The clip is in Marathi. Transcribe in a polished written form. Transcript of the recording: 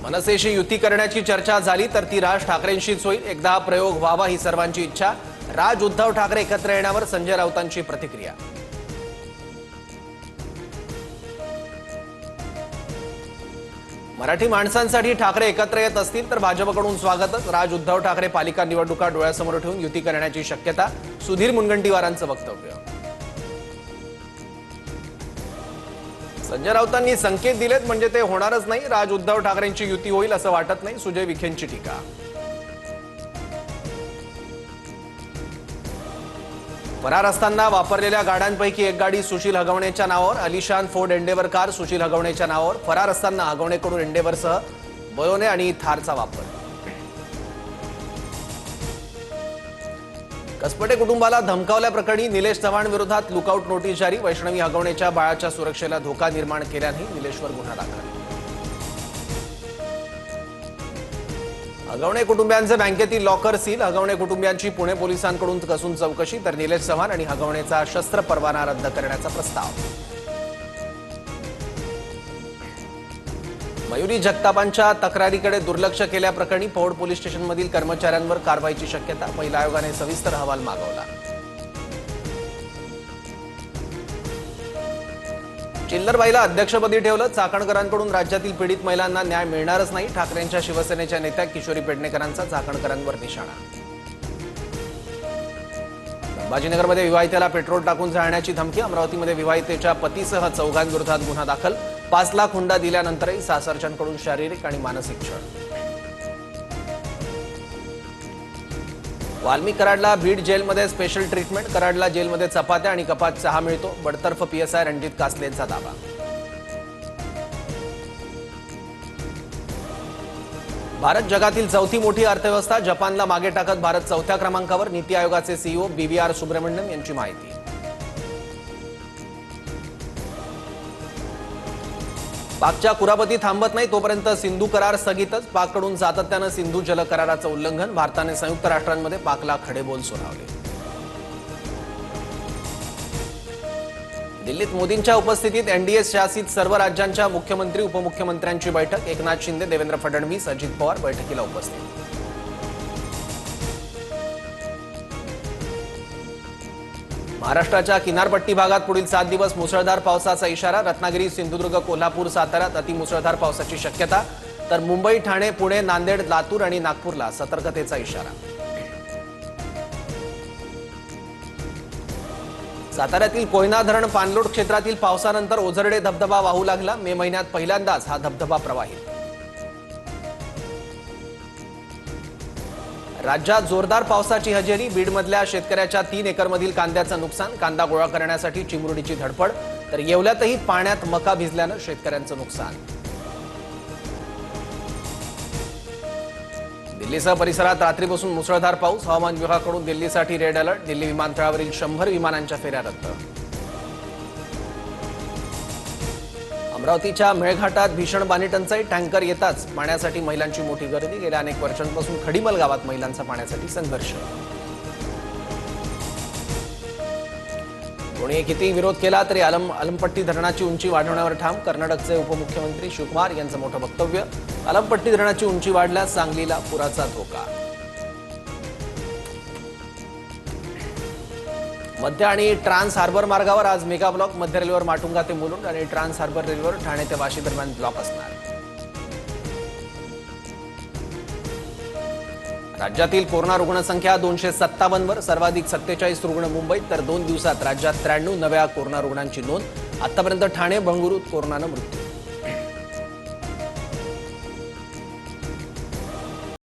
मनसेशी युती करण्याची चर्चा झाली तर ती राज ठाकरेंशीच होईल. एकदा हा प्रयोग व्हावा ही सर्वांची इच्छा. राज उद्धव ठाकरे एकत्र येण्यावर संजय राऊतांची प्रतिक्रिया. मराठी माणसांसाठी ठाकरे एकत्र येत असतील तर भाजपकडून स्वागतच. राज उद्धव ठाकरे पालिका निवडणुका डोळ्यासमोर ठेवून युती करण्याची शक्यता. सुधीर मुनगंटीवारांचं वक्तव्य. संजय राऊतांनी संकेत दिलेत म्हणजे ते होणारच नाही. राज उद्धव ठाकरेंची युती होईल असं वाटत नाही. सुजय विखेंची टीका. फरार असताना वापरलेल्या गाड्यांपैकी एक गाडी सुशील हगवणेच्या नावावर. अलिशान फोर्ड एंडेवर कार सुशील हगवणेच्या नावावर. फरार असताना हगवणेकडून एंडेवरसह बलोने आणि थारचा वापर. कसपटे कुटुंबाला धमकावल्याप्रकरणी निलेश चव्हाण विरोधात लुकआउट नोटीस जारी. वैष्णवी हगवणेच्या बाळाच्या सुरक्षेला धोका निर्माण केल्याने निलेशवर गुन्हा दाखल. हगवणे कुटुंबियांचे बँकेतील लॉकर सील. हगवणे कुटुंबियांची पुणे पोलिसांकडून कसून चौकशी तर निलेश चव्हाण आणि हगवणेचा शस्त्र परवाना रद्द करण्याचा प्रस्ताव. मयुरी जगतापांच्या तक्रारीकडे दुर्लक्ष केल्याप्रकरणी पौड पोलीस स्टेशनमधील कर्मचाऱ्यांवर कारवाईची शक्यता. महिला आयोगाने सविस्तर अहवाल मागवला. चिल्लरबाईला अध्यक्षपदी ठेवलं. चाकणकरांकडून राज्यातील पीडित महिलांना न्याय मिळणारच नाही. ठाकरेंच्या शिवसेनेच्या नेत्या किशोरी पेडणेकरांचा चाकणकरांवर निशाणा. संभाजीनगरमध्ये विवाहितेला पेट्रोल टाकून जाळण्याची धमकी. अमरावतीमध्ये विवाहितेच्या पतीसह चौघांविरोधात गुन्हा दाखल. 5 लाख हुंडा दिल्यानंतरही सासरच्यांकडून शारीरिक आणि मानसिक छळ. वाल्मी कराडला बीड जेलमध्ये स्पेशल ट्रीटमेंट. कराडला जेलमध्ये चपात्या आणि कपात चहा मिळतो. बडतर्फ पीएसआय रणजित कासलेंचा दावा. भारत जगातील चौथी मोठी अर्थव्यवस्था. जपानला मागे टाकत भारत 4थ्या क्रमांकावर. नीती आयोगाचे सीईओ BVR सुब्रमण्यम यांची माहिती. पाकच्या कुरापती थांबत नाही तोपर्यंत सिंधू करार स्थगितच. पाककडून सातत्यानं सिंधू जल कराराचं उल्लंघन. भारताने संयुक्त राष्ट्रांमध्ये पाकला खडेबोल सुनावले. दिल्लीत मोदींच्या उपस्थितीत एनडीए शासित सर्व राज्यांच्या मुख्यमंत्री उपमुख्यमंत्र्यांची बैठक. एकनाथ शिंदे, देवेंद्र फडणवीस, अजित पवार बैठकीला उपस्थित. महाराष्ट्राच्या किनारपट्टी भागात पुढील 7 दिवस मुसळधार पावसाचा इशारा. रत्नागिरी, सिंधुदुर्ग, कोल्हापूर, साताऱ्यात अतिमुसळधार पावसाची शक्यता. तर मुंबई, ठाणे, पुणे, नांदेड, लातूर आणि नागपूरला सतर्कतेचा इशारा. साताऱ्यातील कोयना धरण पाणलोट क्षेत्रातील पावसानंतर ओझरडे धबधबा वाहू लागला. मे महिन्यात पहिल्यांदाच हा धबधबा प्रवाहित. राज्यात जोरदार पावसाची हजेरी. बीडमधल्या शेतकऱ्याच्या 3 एकरमधील कांद्याचं नुकसान. कांदा गोळा करण्यासाठी चिमुरडीची धडपड. तर येवल्यातही पाण्यात मका भिजल्यानं शेतकऱ्यांचं नुकसान. दिल्लीसह परिसरात रात्रीपासून मुसळधार पाऊस. हवामान विभागाकडून दिल्लीसाठी रेड अलर्ट. दिल्ली विमानतळावरील 100 विमानांच्या फेऱ्या रद्द. अमरावतीच्या मेळघाटात भीषण पाणी टंचाई. टँकर येताच पाण्यासाठी महिलांची मोठी गर्दी. गेल्या अनेक वर्षांपासून खडीमल गावात महिलांचा पाण्यासाठी संघर्ष. कोणी किती विरोध केला तरी अलमपट्टी धरणाची उंची वाढवण्यावर ठाम. कर्नाटकचे उपमुख्यमंत्री शिवकुमार यांचं मोठं वक्तव्य. अलमपट्टी धरणाची उंची वाढल्यास सांगलीला पुराचा धोका. मध्य आणि ट्रान्स हार्बर मार्गावर आज मेगा ब्लॉक. मध्य रेल्वेवर माटुंगा ते मुलुंड आणि ट्रान्स हार्बर रेल्वेवर ठाणे ते वाशी दरम्यान ब्लॉक असणार. राज्यातील कोरोना रुग्णसंख्या 257 वर. सर्वाधिक 47 रुग्ण मुंबईत. तर 2 दिवसात राज्यात 93 नव्या कोरोना रुग्णांची नोंद. आतापर्यंत ठाणे, बंगळुरूत कोरोनानं मृत्यू.